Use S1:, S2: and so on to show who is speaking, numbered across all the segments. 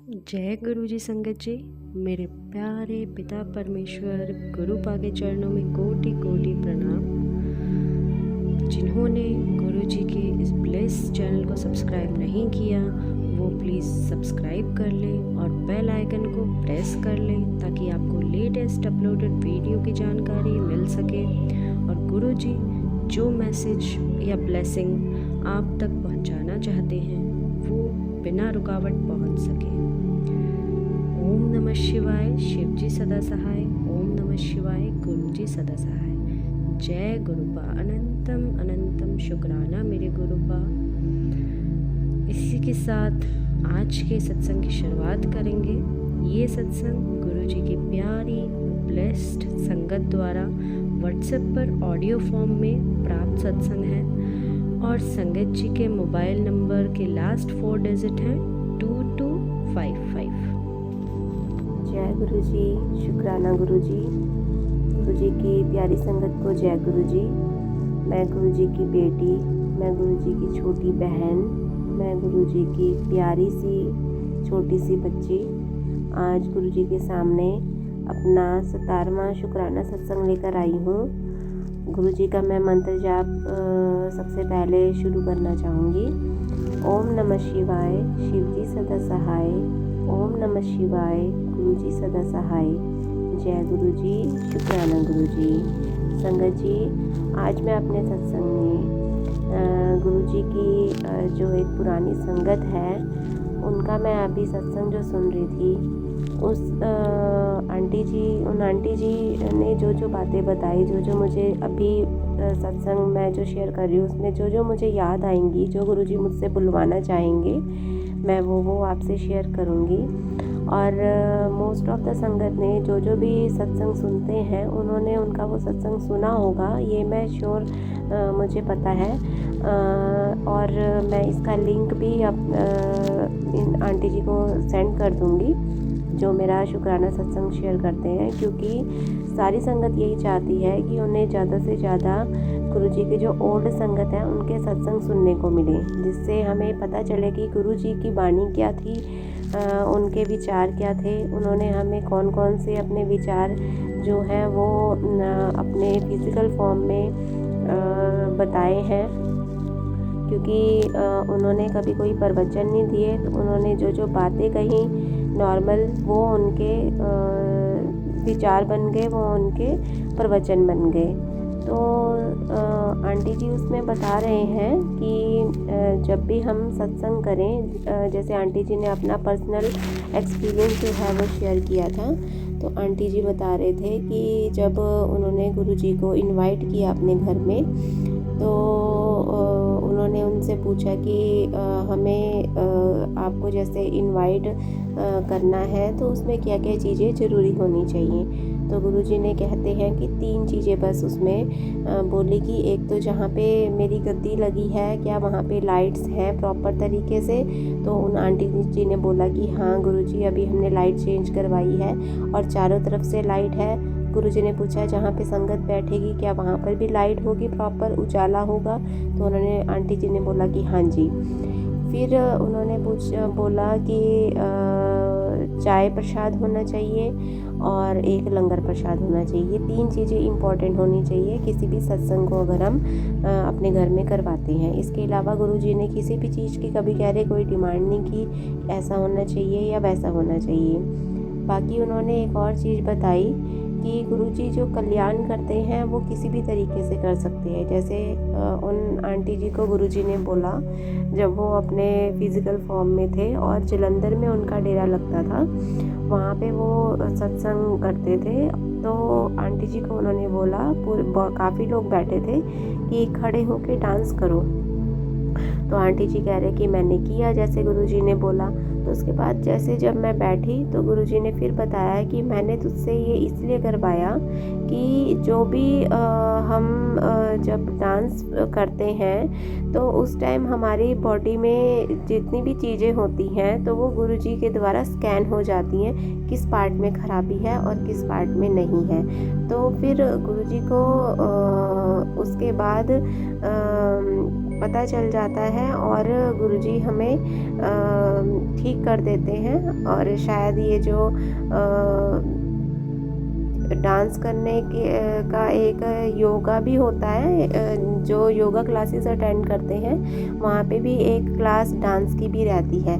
S1: जय गुरु जी संगत जी। मेरे प्यारे पिता परमेश्वर गुरु पाके चरणों में कोटि कोटि प्रणाम। जिन्होंने गुरु जी के इस ब्लेस चैनल को सब्सक्राइब नहीं किया वो प्लीज़ सब्सक्राइब कर लें और बेल आइकन को प्रेस कर लें ताकि आपको लेटेस्ट अपलोडेड वीडियो की जानकारी मिल सके और गुरु जी जो मैसेज या ब्लेसिंग आप तक पहुंचाना चाहते हैं वो बिना रुकावट पहुंच सके। ओम नमः शिवाय, शिव जी सदा सहाय। ओम नमः शिवाय, गुरु जी सदा सहाय। जय गुरुपा, अनंतम अनंतम शुक्राना मेरे गुरुपा। इसी के साथ आज के सत्संग की शुरुआत करेंगे। ये सत्संग गुरु जी की प्यारी ब्लेस्ड संगत द्वारा व्हाट्सएप पर ऑडियो फॉर्म में प्राप्त सत्संग है और संगत जी के मोबाइल नंबर के लास्ट 4 डिजिट हैं 2255।
S2: जय गुरु जी, शुक्राना गुरु जी। गुरु जी की प्यारी संगत को जय गुरु जी। मैं गुरु जी की बेटी, मैं गुरु जी की छोटी बहन, मैं गुरु जी की प्यारी सी छोटी सी बच्ची आज गुरु जी के सामने अपना 17वां शुक्राना सत्संग लेकर आई हूँ। गुरु जी का मैं मंत्र जाप सबसे पहले शुरू करना चाहूँगी। ओम नमः शिवाय, शिव जी सदा सहाय। ओम नमः शिवाय, गुरु जी सदा सहाय। जय गुरु जी, शुक्राना गुरु जी। संगत जी, आज मैं अपने सत्संग में गुरु जी की जो एक पुरानी संगत है उनका मैं अभी सत्संग जो सुन रही थी उस उन आंटी जी ने जो बातें बताई, जो मुझे अभी सत्संग मैं जो शेयर कर रही हूँ उसमें जो मुझे याद आएंगी, जो गुरु जी मुझसे बुलवाना चाहेंगे मैं वो आपसे शेयर करूँगी। और मोस्ट ऑफ द संगत ने जो भी सत्संग सुनते हैं उन्होंने उनका वो सत्संग सुना होगा, ये मैं श्योर मुझे पता है। और मैं इसका लिंक भी इन आंटी जी को सेंड कर दूँगी जो मेरा शुक्राना सत्संग शेयर करते हैं, क्योंकि सारी संगत यही चाहती है कि उन्हें ज़्यादा से ज़्यादा गुरु जी के जो ओल्ड संगत हैं उनके सत्संग सुनने को मिले, जिससे हमें पता चले कि गुरु जी की वाणी क्या थी, उनके विचार क्या थे, उन्होंने हमें कौन कौन से अपने विचार जो हैं वो अपने फिज़िकल फॉर्म में बताए हैं। क्योंकि उन्होंने कभी कोई प्रवचन नहीं दिए, तो उन्होंने जो बातें कही नॉर्मल वो उनके विचार बन गए, वो उनके प्रवचन बन गए। तो आंटी जी उसमें बता रहे हैं कि जब भी हम सत्संग करें, जैसे आंटी जी ने अपना पर्सनल एक्सपीरियंस जो है वो शेयर किया था, तो आंटी जी बता रहे थे कि जब उन्होंने गुरु जी को इनवाइट किया अपने घर में, तो उन्होंने उनसे पूछा कि हमें आपको जैसे इनवाइट करना है तो उसमें क्या क्या चीज़ें ज़रूरी होनी चाहिए। तो गुरुजी ने कहते हैं कि 3 चीज़ें बस उसमें बोली कि एक तो जहाँ पे मेरी गद्दी लगी है क्या वहाँ पे लाइट्स हैं प्रॉपर तरीके से। तो उन आंटी जी ने बोला कि हाँ गुरुजी अभी हमने लाइट चेंज करवाई है और चारों तरफ से लाइट है। गुरुजी ने पूछा जहाँ पे संगत बैठेगी क्या वहाँ पर भी लाइट होगी, प्रॉपर उजाला होगा। तो उन्होंने आंटी जी ने बोला कि हाँ जी। फिर उन्होंने बोला कि चाय प्रसाद होना चाहिए और एक लंगर प्रसाद होना चाहिए। 3 चीज़ें इम्पॉर्टेंट होनी चाहिए किसी भी सत्संग को अगर हम अपने घर में करवाते हैं। इसके अलावा गुरुजी ने किसी भी चीज़ की कभी कह रहे कोई डिमांड नहीं की ऐसा होना चाहिए या वैसा होना चाहिए। बाकी उन्होंने एक और चीज़ बताई कि गुरुजी जो कल्याण करते हैं वो किसी भी तरीके से कर सकते हैं। जैसे उन आंटी जी को गुरुजी ने बोला जब वो अपने फिज़िकल फॉर्म में थे और जलंधर में उनका डेरा लगता था, वहाँ पे वो सत्संग करते थे। तो आंटी जी को उन्होंने बोला, काफ़ी लोग बैठे थे, कि खड़े होके डांस करो। तो आंटी जी कह रहे कि मैंने किया जैसे गुरुजी ने बोला। तो उसके बाद जैसे जब मैं बैठी तो गुरुजी ने फिर बताया कि मैंने तुझसे ये इसलिए करवाया कि जो भी हम जब डांस करते हैं तो उस टाइम हमारी बॉडी में जितनी भी चीज़ें होती हैं तो वो गुरुजी के द्वारा स्कैन हो जाती हैं, किस पार्ट में खराबी है और किस पार्ट में नहीं है। तो फिर गुरुजी को उसके बाद पता चल जाता है और गुरुजी हमें ठीक ठीक कर देते हैं। और शायद ये जो डांस करने का एक योगा भी होता है, जो योगा क्लासेस अटेंड करते हैं वहाँ पे भी एक क्लास डांस की भी रहती है,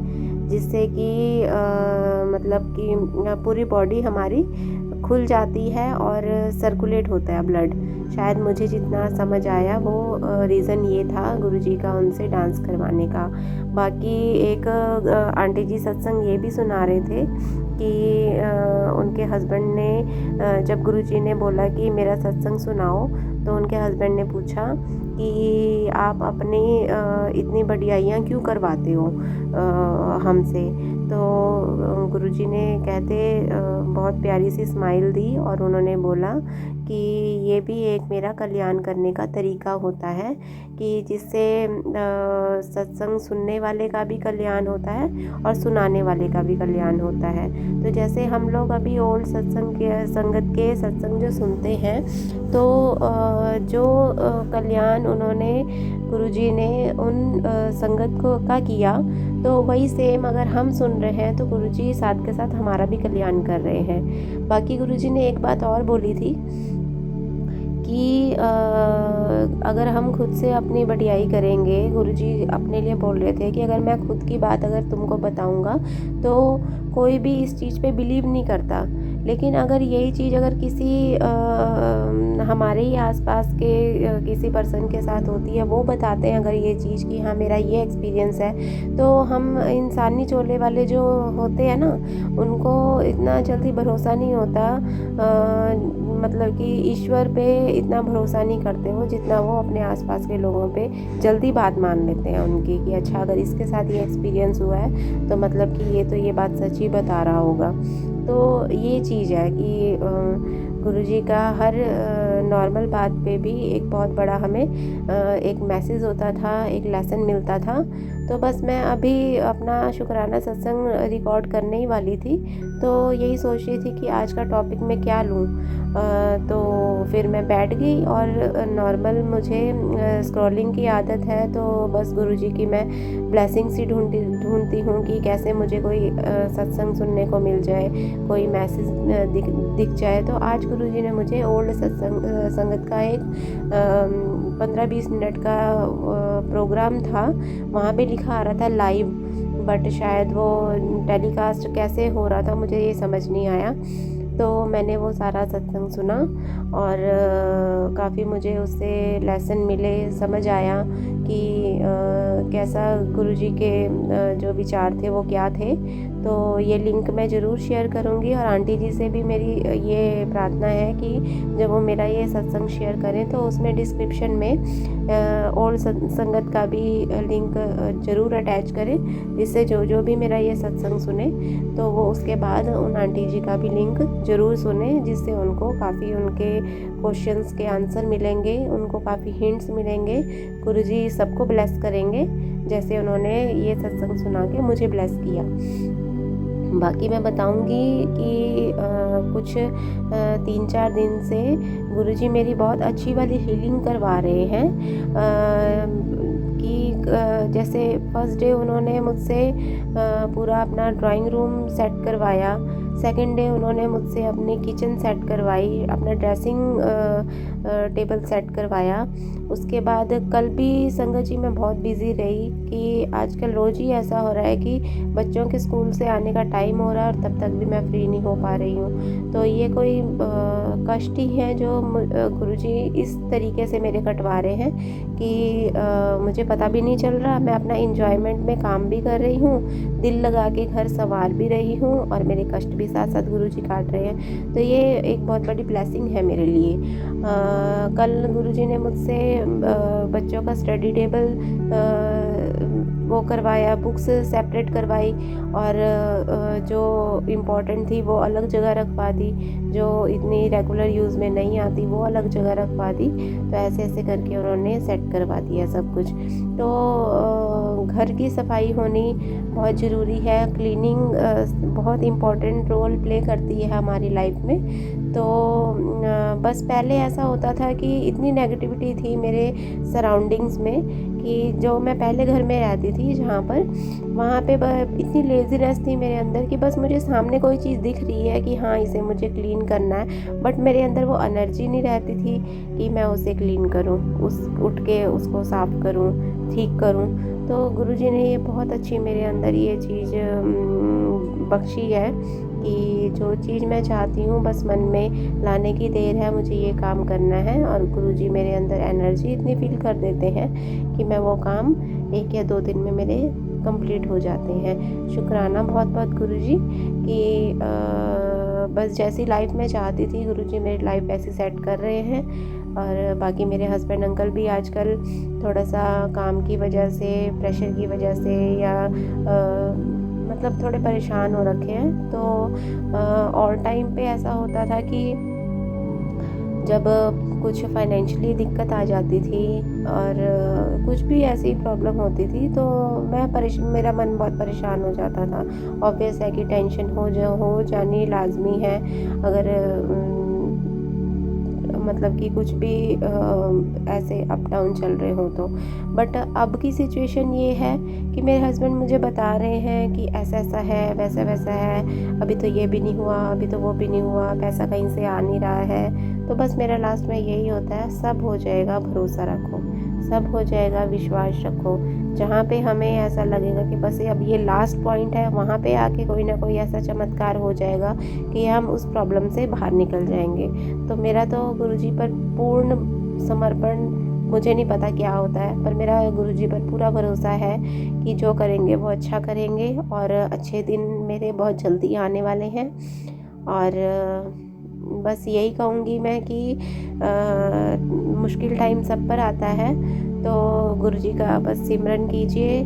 S2: जिससे कि मतलब कि पूरी बॉडी हमारी खुल जाती है और सर्कुलेट होता है ब्लड। शायद मुझे जितना समझ आया वो रीज़न ये था गुरुजी का उनसे डांस करवाने का। बाकी एक आंटी जी सत्संग ये भी सुना रहे थे कि उनके हस्बैंड ने जब गुरुजी ने बोला कि मेरा सत्संग सुनाओ, तो उनके हस्बैंड ने पूछा कि आप अपनी इतनी बढ़ियाइयाँ क्यों करवाते हो हमसे। तो गुरुजी ने कहते बहुत प्यारी सी स्माइल दी और उन्होंने बोला कि ये भी एक मेरा कल्याण करने का तरीका होता है, कि जिससे सत्संग सुनने वाले का भी कल्याण होता है और सुनाने वाले का भी कल्याण होता है। तो जैसे हम लोग अभी ओल्ड संगत के सत्संग जो सुनते हैं, तो जो कल्याण उन्होंने गुरुजी ने उन संगत को का किया, तो वही सेम अगर हम सुन रहे हैं तो गुरुजी साथ के साथ हमारा भी कल्याण कर रहे हैं। बाकी गुरुजी ने एक बात और बोली थी कि अगर हम खुद से अपनी बढ़ियाई करेंगे, गुरुजी अपने लिए बोल रहे थे कि अगर मैं खुद की बात अगर तुमको बताऊंगा तो कोई भी इस चीज़ पे बिलीव नहीं करता, लेकिन अगर यही चीज़ अगर किसी हमारे ही आसपास के किसी पर्सन के साथ होती है, वो बताते हैं अगर ये चीज़ कि हाँ मेरा ये एक्सपीरियंस है, तो हम इंसानी चोले वाले जो होते हैं ना, उनको इतना जल्दी भरोसा नहीं होता, मतलब कि ईश्वर पे इतना भरोसा नहीं करते वो, जितना वो अपने आसपास के लोगों पे जल्दी बात मान लेते हैं उनकी, कि अच्छा अगर इसके साथ ये एक्सपीरियंस हुआ है तो मतलब कि ये तो ये बात सच ही बता रहा होगा। तो ये चीज़ है कि गुरुजी का हर नॉर्मल बात पे भी एक बहुत बड़ा हमें एक मैसेज होता था, एक लेसन मिलता था। तो बस मैं अभी अपना शुक्राना सत्संग रिकॉर्ड करने ही वाली थी, तो यही सोच रही थी कि आज का टॉपिक मैं क्या लूँ। तो फिर मैं बैठ गई और नॉर्मल मुझे स्क्रॉलिंग की आदत है, तो बस गुरुजी की मैं ब्लेसिंग्स ही ढूंढती हूँ कि कैसे मुझे कोई सत्संग सुनने को मिल जाए, कोई मैसेज दिख जाए। तो आज गुरुजी ने मुझे ओल्ड संगत का एक 15-20 मिनट का प्रोग्राम था, वहाँ पे लिखा आ रहा था लाइव, बट शायद वो टेलीकास्ट कैसे हो रहा था मुझे ये समझ नहीं आया। तो मैंने वो सारा सत्संग सुना और काफ़ी मुझे उससे लेसन मिले, समझ आया कि कैसा गुरुजी के जो विचार थे वो क्या थे। तो ये लिंक मैं ज़रूर शेयर करूँगी, और आंटी जी से भी मेरी ये प्रार्थना है कि जब वो मेरा ये सत्संग शेयर करें तो उसमें डिस्क्रिप्शन में ओल्ड संगत का भी लिंक ज़रूर अटैच करें, जिससे जो भी मेरा ये सत्संग सुने तो वो उसके बाद उन आंटी जी का भी लिंक ज़रूर सुने, जिससे उनको काफ़ी उनके क्वेश्चंस के आंसर मिलेंगे, उनको काफ़ी हिंट्स मिलेंगे। गुरुजी सबको ब्लेस करेंगे जैसे उन्होंने ये सत्संग सुना के मुझे ब्लेस किया। बाकी मैं बताऊंगी कि कुछ 3-4 दिन से गुरुजी मेरी बहुत अच्छी वाली हीलिंग करवा रहे हैं, कि जैसे फर्स्ट डे उन्होंने मुझसे पूरा अपना ड्राइंग रूम सेट करवाया, सेकंड डे उन्होंने मुझसे अपनी किचन सेट करवाई, अपना ड्रेसिंग टेबल सेट करवाया। उसके बाद कल भी संगत जी मैं बहुत बिज़ी रही, कि आजकल रोज़ ही ऐसा हो रहा है कि बच्चों के स्कूल से आने का टाइम हो रहा है और तब तक भी मैं फ्री नहीं हो पा रही हूँ। तो ये कोई कष्ट ही है जो गुरुजी इस तरीके से मेरे कटवा रहे हैं कि मुझे पता भी नहीं चल रहा, मैं अपना इंजॉयमेंट में काम भी कर रही हूँ, दिल लगा के घर संवार भी रही हूँ, और मेरे कष्ट भी साथ साथ गुरुजी काट रहे हैं। तो ये एक बहुत बड़ी ब्लेसिंग है मेरे लिए। कल गुरुजी ने मुझसे बच्चों का स्टडी टेबल वो करवाया, बुक्स सेपरेट करवाई, और जो इम्पोर्टेंट थी वो अलग जगह रखवा दी, जो इतनी रेगुलर यूज़ में नहीं आती वो अलग जगह रखवा दी। तो ऐसे ऐसे करके उन्होंने सेट करवा दिया सब कुछ। तो घर की सफाई होनी बहुत ज़रूरी है, क्लीनिंग बहुत इम्पोर्टेंट रोल प्ले करती है हमारी लाइफ में। तो बस पहले ऐसा होता था कि इतनी नेगेटिविटी थी मेरे सराउंडिंग्स में कि जो मैं पहले घर में रहती थी जहाँ पर, वहाँ पे इतनी लेज़ीनेस थी मेरे अंदर कि बस मुझे सामने कोई चीज़ दिख रही है कि हाँ इसे मुझे क्लीन करना है, बट मेरे अंदर वो एनर्जी नहीं रहती थी कि मैं उसे क्लीन करूँ, उठ के उसको साफ़ करूँ, ठीक करूँ। तो गुरुजी ने ये बहुत अच्छी मेरे अंदर ये चीज़ बख्शी है कि जो चीज़ मैं चाहती हूँ बस मन में लाने की देर है, मुझे ये काम करना है। और गुरुजी मेरे अंदर एनर्जी इतनी फील कर देते हैं कि मैं वो काम 1 या 2 दिन में मेरे कंप्लीट हो जाते हैं। शुक्राना बहुत बहुत गुरुजी कि बस जैसी लाइफ मैं चाहती थी गुरुजी मेरी लाइफ ऐसी सेट कर रहे हैं। और बाकी मेरे हस्बैंड अंकल भी आजकल थोड़ा सा काम की वजह से, प्रेशर की वजह से या मतलब थोड़े परेशान हो रखे हैं। तो और टाइम पे ऐसा होता था कि जब कुछ फाइनेंशियली दिक्कत आ जाती थी और कुछ भी ऐसी प्रॉब्लम होती थी तो मेरा मन बहुत परेशान हो जाता था। ऑब्वियस है कि टेंशन हो जानी लाजमी है अगर मतलब कि कुछ भी ऐसे अप डाउन चल रहे हो तो। बट अब की सिचुएशन ये है कि मेरे हस्बैंड मुझे बता रहे हैं कि ऐसा ऐसा है, वैसा वैसा है, अभी तो ये भी नहीं हुआ, अभी तो वो भी नहीं हुआ, पैसा कहीं से आ नहीं रहा है। तो बस मेरा लास्ट में यही होता है, सब हो जाएगा, भरोसा रखो, सब हो जाएगा, विश्वास रखो। जहाँ पे हमें ऐसा लगेगा कि बस अब ये लास्ट पॉइंट है, वहाँ पे आके कोई ना कोई ऐसा चमत्कार हो जाएगा कि हम उस प्रॉब्लम से बाहर निकल जाएंगे। तो मेरा तो गुरुजी पर पूर्ण समर्पण, मुझे नहीं पता क्या होता है, पर मेरा गुरुजी पर पूरा भरोसा है कि जो करेंगे वो अच्छा करेंगे और अच्छे दिन मेरे बहुत जल्दी आने वाले हैं। और बस यही कहूँगी मैं कि मुश्किल टाइम सब पर आता है, तो गुरुजी का बस सिमरन कीजिए,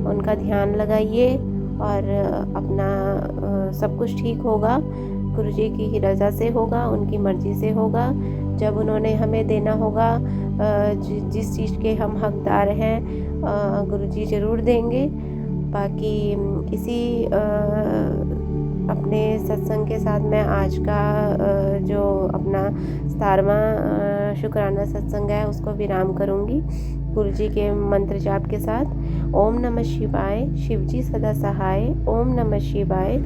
S2: उनका ध्यान लगाइए और अपना सब कुछ ठीक होगा। गुरुजी की रज़ा से होगा, उनकी मर्ज़ी से होगा। जब उन्होंने हमें देना होगा जिस चीज़ के हम हकदार हैं, गुरुजी ज़रूर देंगे। बाकी इसी अपने सत्संग के साथ मैं आज का जो अपना 17वां शुक्राना सत्संग है उसको विराम करूँगी गुरुजी के मंत्र जाप के साथ। ओम नमः शिवाय, शिवजी सदा सहाय। ओम नमः शिवाय,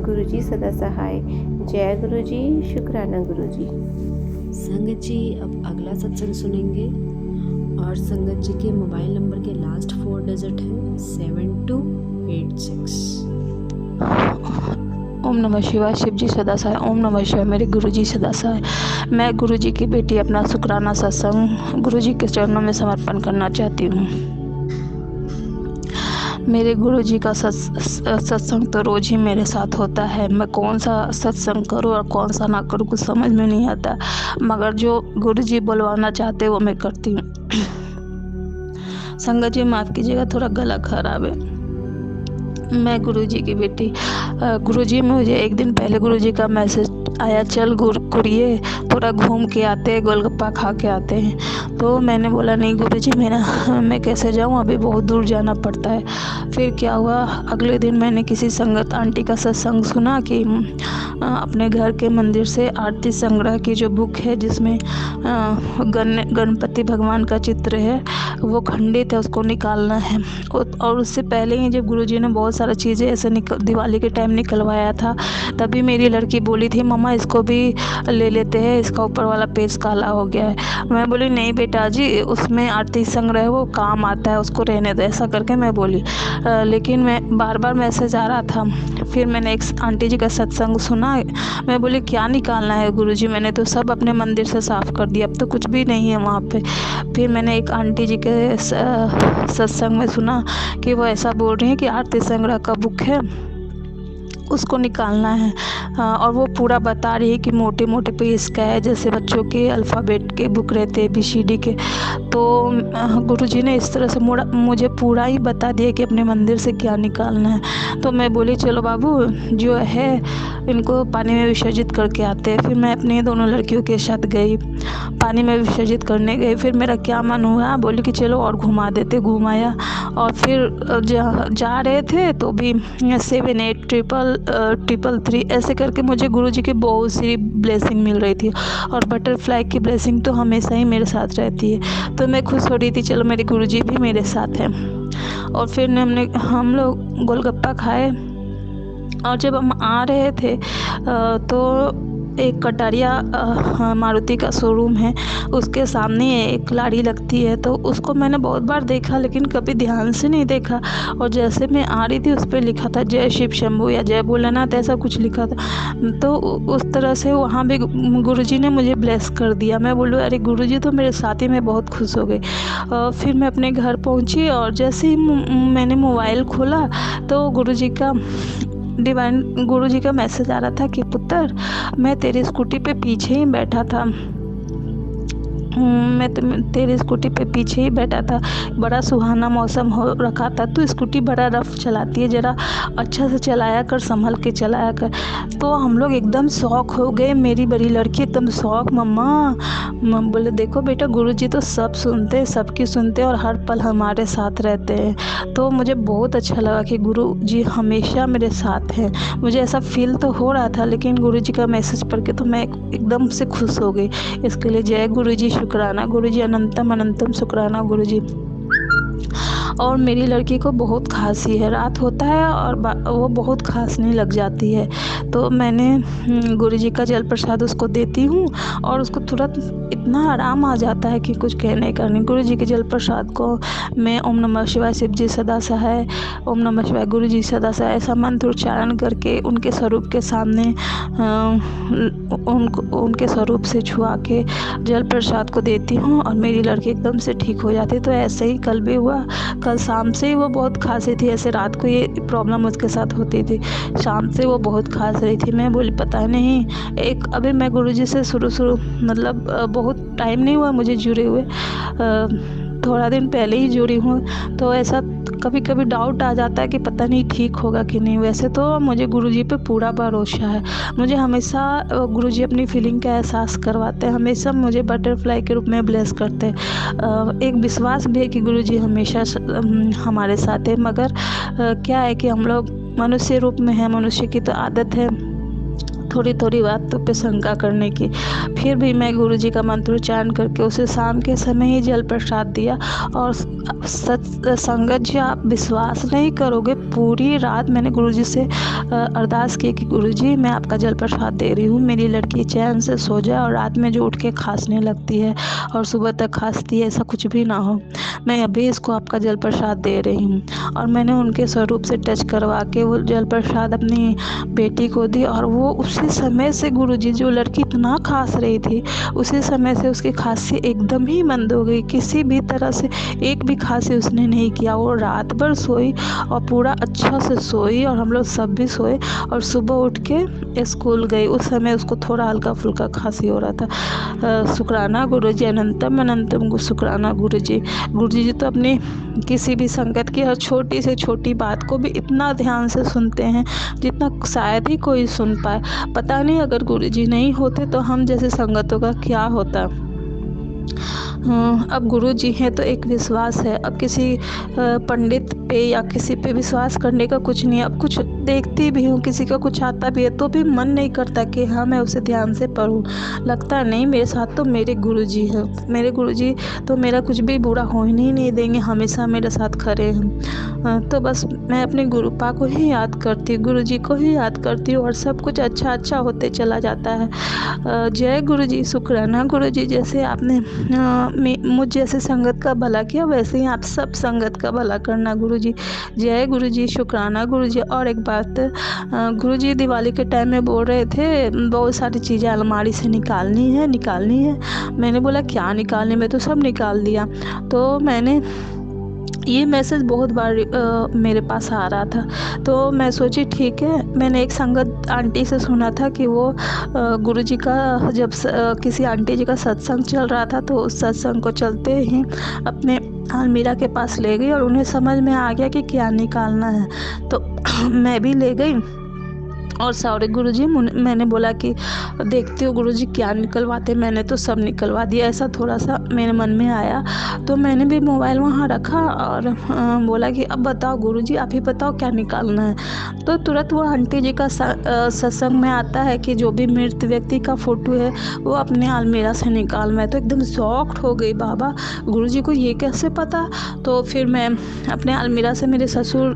S2: गुरुजी सदा सहाय। जय गुरुजी, शुक्राना गुरुजी।
S1: संगत जी अब अगला सत्संग सुनेंगे और संगत जी के मोबाइल नंबर के लास्ट 4 डिजिट हैं 7286।
S3: ओम नमः शिवाय, शिवजी सदा सहाय। ओम नमः शिवाय, मेरे गुरुजी सदा सहाय। मैं गुरुजी की बेटी अपना शुक्राना सत्संग गुरुजी के चरणों में समर्पण करना चाहती हूँ। मेरे गुरुजी का सत्संग तो रोज ही मेरे साथ होता है। मैं कौन सा सत्संग करूँ और कौन सा ना करूँ कुछ समझ में नहीं आता, मगर जो गुरुजी बुलवाना चाहते वो मैं करती हूँ। संगत जी माफ़ कीजिएगा, थोड़ा गला खराब है। मैं गुरुजी की बेटी, गुरुजी मुझे एक दिन पहले गुरुजी का मैसेज आया, चल गुड़िए थोड़ा घूम के आते हैं, गोलगप्पा खा के आते हैं। तो मैंने बोला नहीं गुरुजी मैं कैसे जाऊँ, अभी बहुत दूर जाना पड़ता है। फिर क्या हुआ, अगले दिन मैंने किसी संगत आंटी का सत्संग सुना कि अपने घर के मंदिर से आरती संग्रह की जो बुक है जिसमें गणपति भगवान का चित्र है वो खंडित है, उसको निकालना है। और उससे पहले ही जब गुरुजी ने बहुत सारा चीज़ें ऐसे दिवाली के टाइम निकलवाया था, तभी मेरी लड़की बोली थी मम्मा इसको भी ले लेते हैं, इसका ऊपर वाला पेज काला हो गया है। मैं बोली नहीं बेटा जी, उसमें आरती संग्रह वो काम आता है, उसको रहने दो, ऐसा करके मैं बोली। लेकिन मैं बार बार मैसेज आ रहा था। फिर मैंने एक आंटी जी का सत्संग सुना। मैं बोली क्या निकालना है गुरुजी, मैंने तो सब अपने मंदिर से साफ़ कर दिया, अब तो कुछ भी नहीं है वहाँ पे। फिर मैंने एक आंटी जी के सत्संग में सुना कि वो ऐसा बोल रही हैं कि आरती संग्रह का बुक है उसको निकालना है। और वो पूरा बता रही है कि मोटे मोटे पेज का है, जैसे बच्चों के अल्फ़ाबेट के बुक रहते हैं ABCD के। तो गुरुजी ने इस तरह से मुझे पूरा ही बता दिया कि अपने मंदिर से क्या निकालना है। तो मैं बोली चलो बाबू जो है इनको पानी में विसर्जित करके आते हैं। फिर मैं अपनी दोनों लड़कियों के साथ गई, पानी में विसर्जित करने गई। फिर मेरा क्या मन हुआ, बोली कि चलो और घुमा देते, घुमाया। और फिर जा रहे थे तो भी 7 8 ट्रिपल 333 ऐसे करके मुझे गुरुजी की बहुत सी ब्लेसिंग मिल रही थी। और बटरफ्लाई की ब्लेसिंग तो हमेशा ही मेरे साथ रहती है। तो मैं खुश हो रही थी, चलो मेरे गुरुजी भी मेरे साथ हैं। और फिर हम लोग गोलगप्पा खाए। और जब हम आ रहे थे तो एक कटारिया मारुति का शोरूम है, उसके सामने एक लाड़ी लगती है। तो उसको मैंने बहुत बार देखा लेकिन कभी ध्यान से नहीं देखा। और जैसे मैं आ रही थी उस पर लिखा था जय शिव शंभू या जय भोलेनाथ, ऐसा कुछ लिखा था। तो उस तरह से वहाँ भी गुरुजी ने मुझे ब्लेस कर दिया। मैं बोलूँ अरे गुरुजी तो मेरे साथ ही, मैं बहुत खुश हो गई। फिर मैं अपने घर पहुँची और जैसे ही मैंने मोबाइल खोला तो गुरुजी का मैसेज आ रहा था कि पुत्र, मैं तेरी स्कूटी पे पीछे ही बैठा था। तेरी स्कूटी पे पीछे ही बैठा था। बड़ा सुहाना मौसम हो रखा था। तू स्कूटी बड़ा रफ चलाती है, ज़रा अच्छा से चलाया कर, संभल के चलाया कर। तो हम लोग एकदम शौक हो गए। मेरी बड़ी लड़की एकदम शौक, मम्मा। बोले देखो बेटा, गुरुजी तो सब सुनते हैं, सबकी सुनते हैं और हर पल हमारे साथ रहते हैं। तो मुझे बहुत अच्छा लगा कि गुरुजी हमेशा मेरे साथ हैं। मुझे ऐसा फील तो हो रहा था, लेकिन गुरुजी का मैसेज पढ़ के तो मैं एकदम से खुश हो गई। इसके लिए जय गुरुजी, शुक्राना गुरुजी, अनंतम अनंतम शुक्राना गुरुजी। और मेरी लड़की को बहुत खांसी है, रात होता है और वो बहुत खांसने लग जाती है। तो मैंने गुरुजी का जल प्रसाद उसको देती हूँ और उसको तुरंत इतना आराम आ जाता है कि कुछ कहने का नहीं। गुरुजी के जल प्रसाद को मैं ओम नमः शिवाय, शिव जी सदा सहाय, ओम नमः शिवाय, गुरुजी सदा सहाय ऐसा मंत्र उच्चारण करके उनके स्वरूप के सामने उनके स्वरूप से छुआ के जल प्रसाद को देती हूँ और मेरी लड़की एकदम से ठीक हो जाती है। तो ऐसे ही कल भी हुआ। कल शाम से ही वो बहुत खांसी थी। ऐसे रात को ये प्रॉब्लम उसके साथ होती थी, शाम से वो बहुत खांस रही थी। मैं बोली पता नहीं, अभी मैं गुरुजी से शुरू मतलब बहुत टाइम नहीं हुआ मुझे जुड़े हुए, थोड़ा दिन पहले ही जुड़ी हूँ। तो ऐसा कभी कभी डाउट आ जाता है कि पता नहीं ठीक होगा कि नहीं। वैसे तो मुझे गुरुजी पे पूरा भरोसा है। मुझे हमेशा गुरुजी अपनी फीलिंग का एहसास करवाते हैं, हमेशा मुझे बटरफ्लाई के रूप में ब्लेस करते हैं। एक विश्वास भी है कि गुरुजी हमेशा हमारे साथ है। मगर क्या है कि हम लोग मनुष्य रूप में हैं, मनुष्य की तो आदत है थोड़ी थोड़ी बातों पे शंका करने की। फिर भी मैं गुरुजी का मंत्रोच्चारण करके उसे शाम के समय ही जल प्रसाद दिया। और संगत जी, आप विश्वास नहीं करोगे, पूरी रात मैंने गुरुजी से अरदास की कि गुरुजी मैं आपका जल प्रसाद दे रही हूँ, मेरी लड़की चैन से सो जाए और रात में जो उठ के खांसने लगती है और सुबह तक खांसती है, ऐसा कुछ भी ना हो। मैं अभी इसको आपका जल प्रसाद दे रही हूँ। और मैंने उनके स्वरूप से टच करवा के वो जल प्रसाद अपनी बेटी को दी। और वो उसी समय से गुरुजी, जो लड़की इतना खांस रही थी, उसी समय से उसकी खांसी एकदम ही बंद हो गई। किसी भी तरह से एक भी खांसी उसने नहीं किया। वो रात भर सोई और पूरा अच्छा से सोई और हम लोग सब भी सोए। और सुबह उठ के स्कूल गई। उस समय उसको थोड़ा हल्का फुल्का खांसी हो रहा था। शुक्राना गुरुजी, अनंतम अनंतम शुक्राना गुरुजी। गुरुजी तो अपनी किसी भी संगत की हर छोटी से छोटी बात को भी इतना ध्यान से सुनते हैं जितना शायद ही कोई सुन पाए। पता नहीं अगर गुरुजी नहीं होते तो हम जैसे संगतों का क्या होता। अब गुरुजी हैं तो एक विश्वास है। अब किसी पंडित पे या किसी पे विश्वास करने का कुछ नहीं है। अब कुछ देखती भी हूँ, किसी का कुछ आता भी है तो भी मन नहीं करता कि हाँ मैं उसे ध्यान से पढूं। लगता नहीं, मेरे साथ तो मेरे गुरुजी हैं। मेरे गुरुजी तो मेरा कुछ भी बुरा होने ही नहीं देंगे, हमेशा मेरे साथ खड़े हैं। तो बस मैं अपने गुरुपा को ही याद करती हूँ, गुरुजी को ही याद करती हूँ और सब कुछ अच्छा अच्छा होते चला जाता है। जय गुरुजी, शुक्राना गुरुजी। जैसे आपने मुझ जैसे संगत का भला किया, वैसे ही आप सब संगत का भला करना गुरुजी। जय गुरुजी, शुक्राना गुरुजी। और एक बात, गुरुजी दिवाली के टाइम में बोल रहे थे बहुत सारी चीज़ें अलमारी से निकालनी है। मैंने बोला क्या निकालनी, मैं तो सब निकाल दिया। तो मैंने ये मैसेज बहुत बार मेरे पास आ रहा था। तो मैं सोची ठीक है। मैंने एक संगत आंटी से सुना था कि वो गुरुजी का जब किसी आंटी जी का सत्संग चल रहा था तो उस सत्संग को चलते ही अपने अलमीरा के पास ले गई और उन्हें समझ में आ गया कि क्या निकालना है। तो मैं भी ले गई और सॉरी गुरुजी, मैंने बोला कि देखते हो गुरुजी क्या निकलवाते, मैंने तो सब निकलवा दिया, ऐसा थोड़ा सा मेरे मन में आया। तो मैंने भी मोबाइल वहाँ रखा और बोला कि अब बताओ गुरुजी, आप ही बताओ क्या निकालना है। तो तुरंत वो आंटी जी का सत्संग में आता है कि जो भी मृत व्यक्ति का फ़ोटो है वो अपने अलमीरा से निकाल। मैं तो एकदम शॉक्ड हो गई, बाबा गुरुजी को ये कैसे पता। तो फिर मैं अपने अलमीरा से मेरे ससुर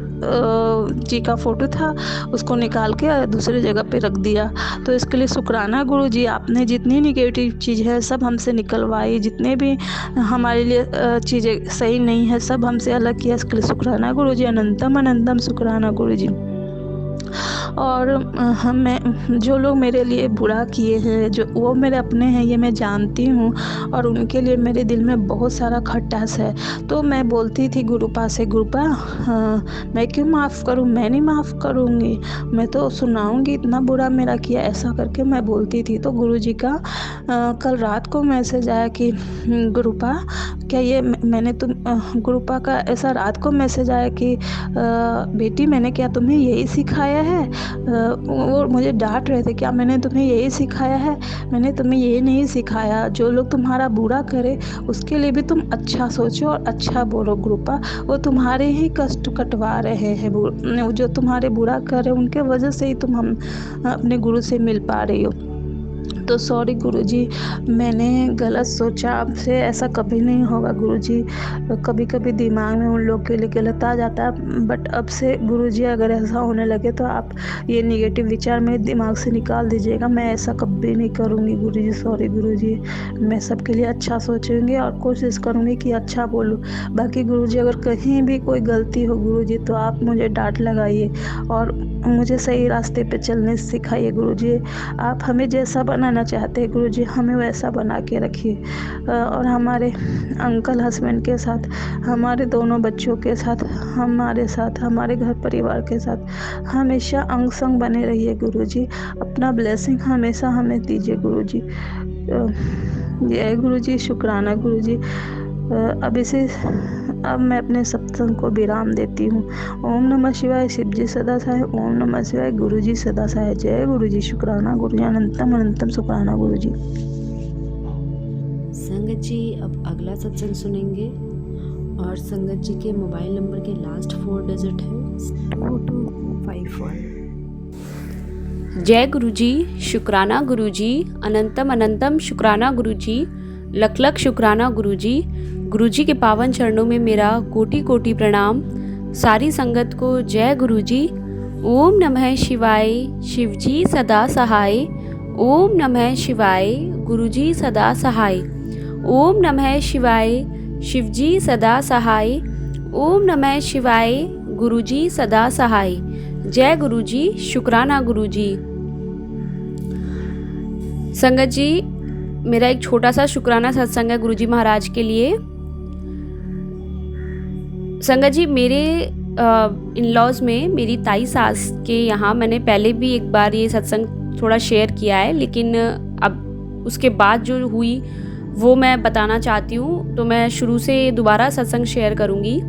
S3: जी का फ़ोटो था उसको निकाल के दूसरी जगह पे रख दिया। तो इसके लिए शुक्राना गुरुजी, आपने जितनी निगेटिव चीज़ है सब हमसे निकलवाई, जितने भी हमारे लिए चीज़ें सही नहीं है सब हमसे अलग किया, इसके लिए शुक्राना गुरुजी, अनंतम अनंतम शुक्राना गुरुजी। और हमें जो लोग मेरे लिए बुरा किए हैं जो वो मेरे अपने हैं ये मैं जानती हूँ, और उनके लिए मेरे दिल में बहुत सारा खटास है। तो मैं बोलती थी गुरुपा से, गुरुपा मैं क्यों माफ़ करूँ, मैं नहीं माफ़ करूँगी, मैं तो सुनाऊँगी इतना बुरा मेरा किया, ऐसा करके मैं बोलती थी। तो गुरुजी का कल रात को मैसेज आया कि गुरुपा क्या ये मैंने तुम गुरुपा का ऐसा रात को मैसेज आया कि बेटी मैंने क्या तुम्हें यही सिखाया है। वो मुझे डांट रहे थे, क्या मैंने तुम्हें यही सिखाया है, मैंने तुम्हें ये नहीं सिखाया। जो लोग तुम्हारा बुरा करे उसके लिए भी तुम अच्छा सोचो और अच्छा बोलो गुरुपा, वो तुम्हारे ही कष्ट कटवा रहे हैं, जो तुम्हारे बुरा करे उनके वजह से ही तुम हम अपने गुरु से मिल पा रही हो। तो सॉरी गुरुजी, मैंने गलत सोचा, अब से ऐसा कभी नहीं होगा गुरुजी। कभी कभी दिमाग में उन लोग के लिए गलत आ जाता है, बट अब से गुरुजी अगर ऐसा होने लगे तो आप ये नेगेटिव विचार मेरे दिमाग से निकाल दीजिएगा, मैं ऐसा कभी नहीं करूँगी गुरुजी। सॉरी गुरुजी, मैं सबके लिए अच्छा सोचूंगी और कोशिश करूँगी कि अच्छा बोलूँ। बाकी गुरुजी अगर कहीं भी कोई गलती हो गुरुजी तो आप मुझे डांट लगाइए और मुझे सही रास्ते पे चलने सिखाइए गुरुजी। आप हमें जैसा बनाना चाहते हैं गुरुजी हमें वैसा बना के रखिए, और हमारे अंकल हस्बैंड के साथ, हमारे दोनों बच्चों के साथ, हमारे साथ, हमारे घर परिवार के साथ हमेशा अंग संग बने रहिए गुरुजी। अपना ब्लेसिंग हमेशा हमें दीजिए गुरुजी। जय गुरुजी, शुक्राना गुरुजी। अब मैं अपने सत्संग को विराम देती हूँ। ओम नमः शिवाय, शिव जी सदा सहाय। ओम नमः शिवाय, गुरु जी सदा सहाय। जय गुरु जी, शुक्राना गुरु जी, अनंतम अनंतम शुक्राना गुरु जी।
S1: संगत जी अब अगला सत्संग सुनेंगे और संगत जी के मोबाइल नंबर के लास्ट 4 डिजिट है 2251।
S2: जय गुरुजी, शुक्राना गुरुजी, अनंतम अनंतम शुक्राना गुरुजी, लख लख शुक्राना गुरुजी। गुरुजी के पावन चरणों में मेरा कोटि कोटि प्रणाम। सारी संगत को जय गुरुजी। ओम नमः शिवाय, शिवजी सदा सहाय। ओम नमः शिवाय, गुरुजी सदा सहाय। ओम नमः शिवाय, शिवजी सदा सहाय। ओम नमः शिवाय, गुरुजी सदा सहाय। जय गुरुजी, शुक्राना गुरुजी। संगत जी, मेरा एक छोटा सा शुक्राना सत्संग है गुरुजी महाराज के लिए। संगत जी, मेरे इन-लॉज़ में मेरी ताई सास के यहाँ मैंने पहले भी एक बार ये सत्संग थोड़ा शेयर किया है, लेकिन अब उसके बाद जो हुई वो मैं बताना चाहती हूँ, तो मैं शुरू से दोबारा सत्संग शेयर करूँगी।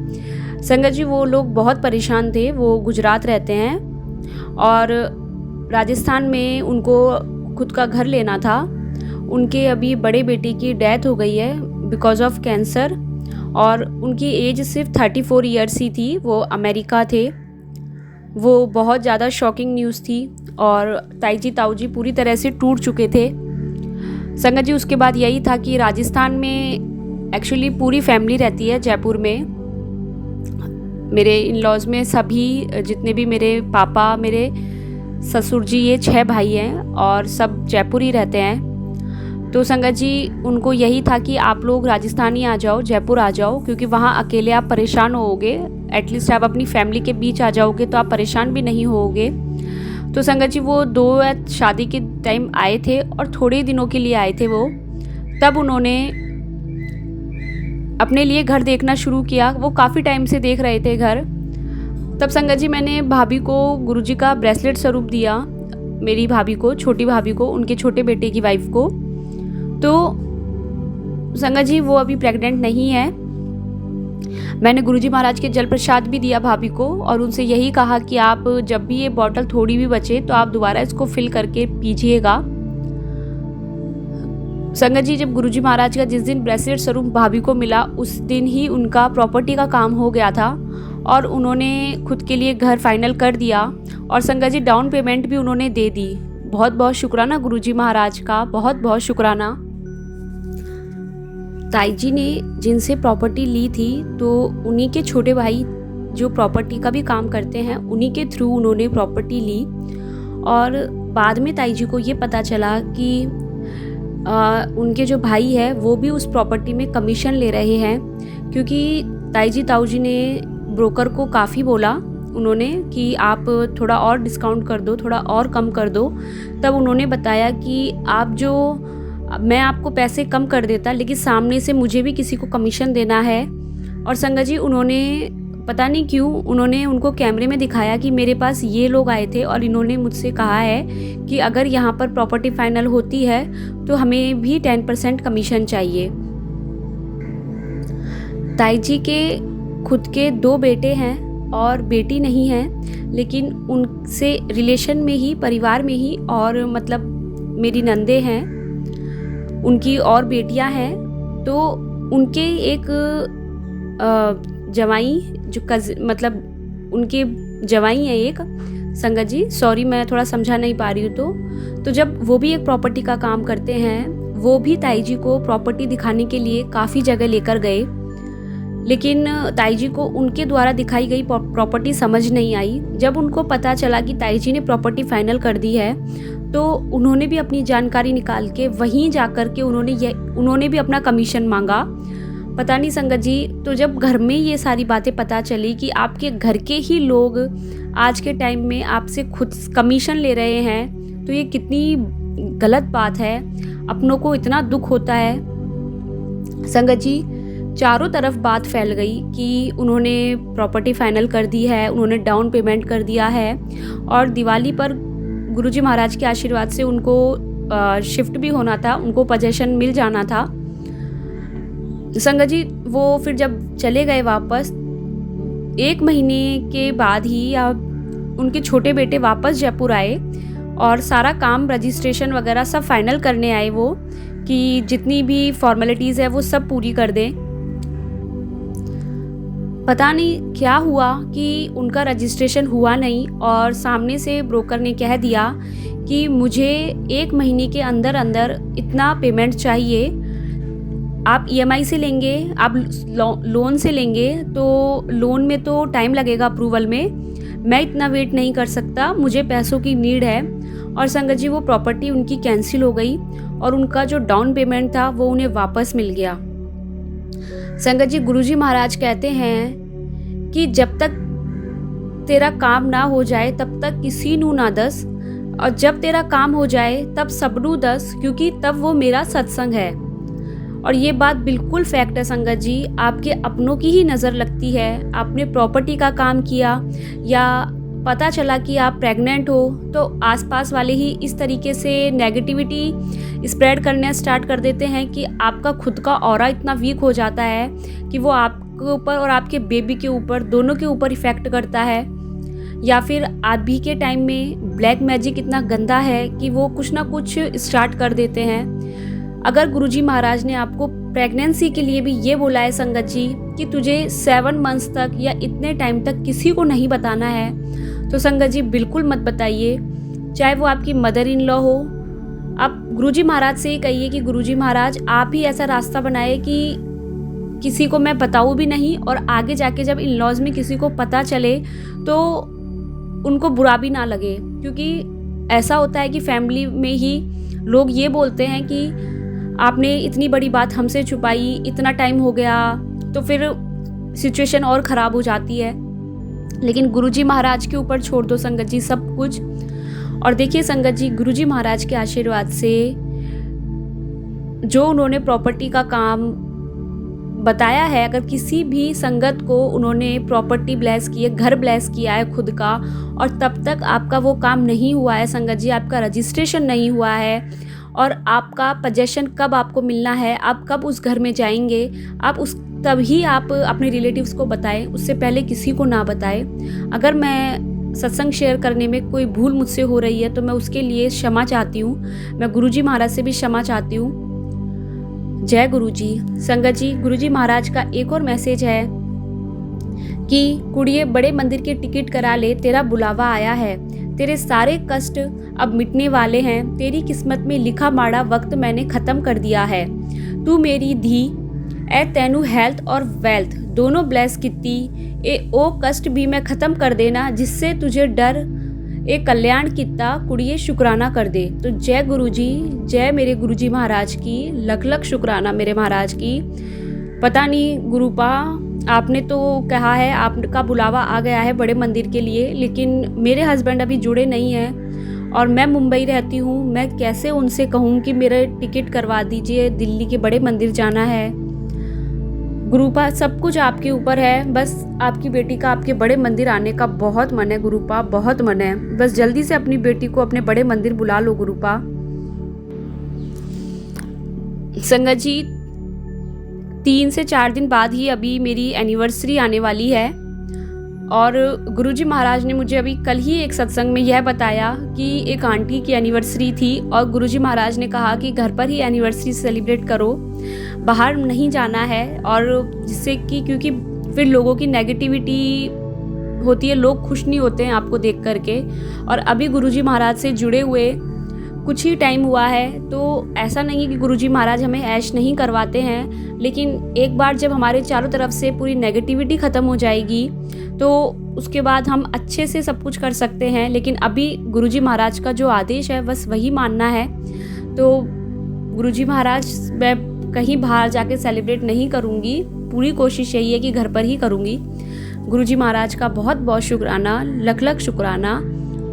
S2: संगत जी, वो लोग बहुत परेशान थे। वो गुजरात रहते हैं और राजस्थान में उनको खुद का घर लेना था। उनके अभी बड़े बेटे की डेथ हो गई है बिकॉज़ ऑफ कैंसर, और उनकी एज सिर्फ 34 ईयर्स ही थी। वो अमेरिका थे। वो बहुत ज़्यादा शॉकिंग न्यूज़ थी और ताई जी ताऊ जी पूरी तरह से टूट चुके थे। संगत जी, उसके बाद यही था कि राजस्थान में एक्चुअली पूरी फैमिली रहती है जयपुर में। मेरे इन-लॉज़ में सभी जितने भी मेरे पापा, मेरे ससुर जी, ये 6 भाई हैं और सब जयपुर ही रहते हैं। तो संगत जी, उनको यही था कि आप लोग राजस्थान ही आ जाओ, जयपुर आ जाओ, क्योंकि वहाँ अकेले आप परेशान होोगे। एटलीस्ट आप अपनी फैमिली के बीच आ जाओगे तो आप परेशान भी नहीं होोगे। तो संगत जी, वो 2 शादी के टाइम आए थे और थोड़े दिनों के लिए आए थे वो। तब उन्होंने अपने लिए घर देखना शुरू किया। वो काफ़ी टाइम से देख रहे थे घर। तब संगत जी, मैंने भाभी को गुरुजी का ब्रेसलेट स्वरूप दिया, मेरी भाभी को, छोटी भाभी को, उनके छोटे बेटे की वाइफ को। तो संगत जी, वो अभी प्रेग्नेंट नहीं है
S4: मैंने गुरुजी महाराज के जल प्रसाद भी दिया भाभी को और उनसे यही कहा कि आप जब भी ये बॉटल थोड़ी भी बचे तो आप दोबारा इसको फिल करके पीजिएगा। संगत जी, जब गुरुजी महाराज का जिस दिन ब्रेसलेट स्वरूप भाभी को मिला उस दिन ही उनका प्रॉपर्टी का काम हो गया था और उन्होंने खुद के लिए घर फाइनल कर दिया और संगत जी डाउन पेमेंट भी उन्होंने दे दी। बहुत बहुत शुक्राना गुरुजी महाराज का, बहुत बहुत शुक्राना। ताई जी ने जिनसे प्रॉपर्टी ली थी तो उन्हीं के छोटे भाई जो प्रॉपर्टी का भी काम करते हैं उन्हीं के थ्रू उन्होंने प्रॉपर्टी ली और बाद में ताई जी को ये पता चला कि उनके जो भाई है वो भी उस प्रॉपर्टी में कमीशन ले रहे हैं, क्योंकि ताऊ जी ने ब्रोकर को काफ़ी बोला उन्होंने कि आप थोड़ा और डिस्काउंट कर दो, थोड़ा और कम कर दो। तब उन्होंने बताया कि मैं आपको पैसे कम कर देता लेकिन सामने से मुझे भी किसी को कमीशन देना है। और संगत जी उन्होंने पता नहीं क्यों उन्होंने उनको कैमरे में दिखाया कि मेरे पास ये लोग आए थे और इन्होंने मुझसे कहा है कि अगर यहाँ पर प्रॉपर्टी फाइनल होती है तो हमें भी 10% कमीशन चाहिए। ताई जी के खुद के 2 बेटे हैं और बेटी नहीं है, लेकिन उनसे रिलेशन में ही, परिवार में ही और मतलब मेरी नंदे हैं, उनकी और बेटियां हैं। तो उनके एक जवाई जो मतलब उनके जवाई हैं एक, संगत जी सॉरी मैं थोड़ा समझा नहीं पा रही हूँ। तो जब वो भी एक प्रॉपर्टी का काम करते हैं, वो भी ताई जी को प्रॉपर्टी दिखाने के लिए काफ़ी जगह लेकर गए, लेकिन ताई जी को उनके द्वारा दिखाई गई प्रॉपर्टी समझ नहीं आई। जब उनको पता चला कि ताई जी ने प्रॉपर्टी फाइनल कर दी है तो उन्होंने भी अपनी जानकारी निकाल के वहीं जाकर के उन्होंने भी अपना कमीशन मांगा। पता नहीं संगत जी, तो जब घर में ये सारी बातें पता चली कि आपके घर के ही लोग आज के टाइम में आपसे खुद कमीशन ले रहे हैं, तो ये कितनी गलत बात है। अपनों को इतना दुख होता है। संगत जी, चारों तरफ बात फैल गई कि उन्होंने प्रॉपर्टी फाइनल कर दी है, उन्होंने डाउन पेमेंट कर दिया है और दिवाली पर गुरुजी महाराज के आशीर्वाद से उनको शिफ्ट भी होना था, उनको पोजीशन मिल जाना था। संगत जी, वो फिर जब चले गए वापस 1 महीने के बाद ही उनके छोटे बेटे वापस जयपुर आए और सारा काम रजिस्ट्रेशन वगैरह सब फाइनल करने आए वो, कि जितनी भी फॉर्मेलिटीज़ है वो सब पूरी कर दें। पता नहीं क्या हुआ कि उनका रजिस्ट्रेशन हुआ नहीं और सामने से ब्रोकर ने कह दिया कि मुझे 1 महीने के अंदर अंदर इतना पेमेंट चाहिए। आप EMI से लेंगे, आप लोन से लेंगे तो लोन में तो टाइम लगेगा अप्रूवल में, मैं इतना वेट नहीं कर सकता, मुझे पैसों की नीड है। और संगत जी, वो प्रॉपर्टी उनकी कैंसिल हो गई और उनका जो डाउन पेमेंट था वो उन्हें वापस मिल गया। संगत जी, गुरुजी महाराज कहते हैं कि जब तक तेरा काम ना हो जाए तब तक किसी नू ना दस, और जब तेरा काम हो जाए तब सबनू दस, क्योंकि तब वो मेरा सत्संग है। और ये बात बिल्कुल फैक्ट है संगत जी। आपके अपनों की ही नज़र लगती है, आपने प्रॉपर्टी का काम किया या पता चला कि आप प्रेग्नेंट हो तो आसपास वाले ही इस तरीके से नेगेटिविटी स्प्रेड करना स्टार्ट कर देते हैं कि आपका खुद का ऑरा इतना वीक हो जाता है कि वो आपके ऊपर और आपके बेबी के ऊपर, दोनों के ऊपर इफ़ेक्ट करता है। या फिर अभी के टाइम में ब्लैक मैजिक इतना गंदा है कि वो कुछ ना कुछ स्टार्ट कर देते हैं। अगर गुरुजी महाराज ने आपको प्रेगनेंसी के लिए भी ये बोला है संगत जी कि तुझे 7 मंथ्स तक या इतने टाइम तक किसी को नहीं बताना है, तो संगत जी बिल्कुल मत बताइए। चाहे वो आपकी मदर इन लॉ हो, आप गुरुजी महाराज से ही कहिए कि गुरुजी महाराज आप ही ऐसा रास्ता बनाए कि किसी को मैं बताऊँ भी नहीं, और आगे जाके जब इन लॉज में किसी को पता चले तो उनको बुरा भी ना लगे। क्योंकि ऐसा होता है कि फैमिली में ही लोग ये बोलते हैं कि आपने इतनी बड़ी बात हमसे छुपाई, इतना टाइम हो गया, तो फिर सिचुएशन और ख़राब हो जाती है। लेकिन गुरुजी महाराज के ऊपर छोड़ दो संगत जी सब कुछ। और देखिए संगत जी, गुरुजी महाराज के आशीर्वाद से जो उन्होंने प्रॉपर्टी का काम बताया है, अगर किसी भी संगत को उन्होंने प्रॉपर्टी ब्लेस की है, घर ब्लेस किया है खुद का, और तब तक आपका वो काम नहीं हुआ है संगत जी, आपका रजिस्ट्रेशन नहीं हुआ है और आपका पोजेशन कब आपको मिलना है, आप कब उस घर में जाएंगे, आप तभी आप अपने रिलेटिव्स को बताएं, उससे पहले किसी को ना बताएं। अगर मैं सत्संग शेयर करने में कोई भूल मुझसे हो रही है तो मैं उसके लिए क्षमा चाहती हूँ। मैं गुरुजी महाराज से भी क्षमा चाहती हूँ। जय गुरुजी। संगत जी, गुरुजी महाराज का एक और मैसेज है कि कुड़िए बड़े मंदिर की टिकट करा ले, तेरा बुलावा आया है। तेरे सारे कष्ट अब मिटने वाले हैं। तेरी किस्मत में लिखा माड़ा वक्त मैंने ख़त्म कर दिया है। तू मेरी धी ए तैनू हेल्थ और वेल्थ दोनों ब्लेस किती ए ओ कष्ट भी मैं ख़त्म कर देना, जिससे तुझे डर ए कल्याण किता कुड़िए शुक्राना कर दे। तो जय गुरुजी, जय मेरे गुरुजी महाराज की, लख लख शुक्राना मेरे महाराज की। पता नहीं गुरुपा, आपने तो कहा है आपका बुलावा आ गया है बड़े मंदिर के लिए, लेकिन मेरे हस्बैंड अभी जुड़े नहीं हैं और मैं मुंबई रहती हूँ। मैं कैसे उनसे कहूँ कि मेरा टिकट करवा दीजिए, दिल्ली के बड़े मंदिर जाना है। गुरुपा, सब कुछ आपके ऊपर है। बस आपकी बेटी का आपके बड़े मंदिर आने का बहुत मन है गुरुपा, बहुत मन है। बस जल्दी से अपनी बेटी को अपने बड़े मंदिर बुला लो गुरुपा। संगत जी, 3 से 4 दिन बाद ही अभी मेरी एनिवर्सरी आने वाली है और गुरुजी महाराज ने मुझे अभी कल ही एक सत्संग में यह बताया कि एक आंटी की एनिवर्सरी थी और गुरुजी महाराज ने कहा कि घर पर ही एनिवर्सरी सेलिब्रेट करो, बाहर नहीं जाना है। और जिससे कि क्योंकि फिर लोगों की नेगेटिविटी होती है, लोग खुश नहीं होते हैं आपको देख करके। और अभी गुरुजी महाराज से जुड़े हुए कुछ ही टाइम हुआ है, तो ऐसा नहीं है कि गुरुजी महाराज हमें ऐश नहीं करवाते हैं, लेकिन एक बार जब हमारे चारों तरफ से पूरी नेगेटिविटी ख़त्म हो जाएगी तो उसके बाद हम अच्छे से सब कुछ कर सकते हैं। लेकिन अभी गुरुजी महाराज का जो आदेश है बस वही मानना है। तो गुरुजी महाराज, मैं कहीं बाहर जाके सेलिब्रेट नहीं करूँगी, पूरी कोशिश यही है कि घर पर ही करूँगी। गुरुजी महाराज का बहुत बहुत शुक्राना, लख लख शुक्राना।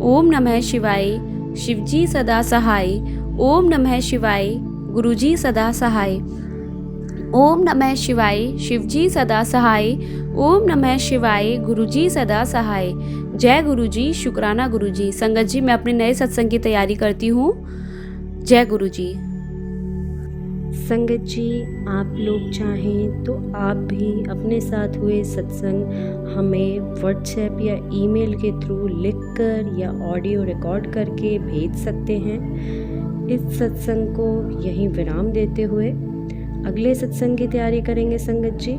S4: ओम नमः शिवाय, शिवजी सदा सहाय। ओम नमः शिवाय, गुरुजी सदा सहाय। ओम नमः शिवाय, शिवजी सदा सहाय। ओम नमः शिवाय, गुरुजी सदा सहाय। जय गुरुजी, शुक्राना गुरुजी। संगत जी, मैं अपने नए सत्संग की तैयारी करती हूँ। जय गुरुजी।
S1: संगत जी, आप लोग चाहें तो आप भी अपने साथ हुए सत्संग हमें व्हाट्सएप या ईमेल के थ्रू लिखकर या ऑडियो रिकॉर्ड करके भेज सकते हैं। इस सत्संग को यहीं विराम देते हुए अगले सत्संग की तैयारी करेंगे संगत जी।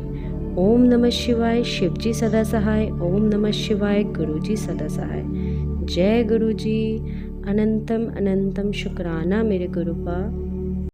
S1: ओम नमः शिवाय, शिवजी सदा सहाय। ओम नमः शिवाय, गुरुजी सदा सहाय। जय गुरुजी। अनंतम अनंतम शुक्राना मेरे गुरुपा।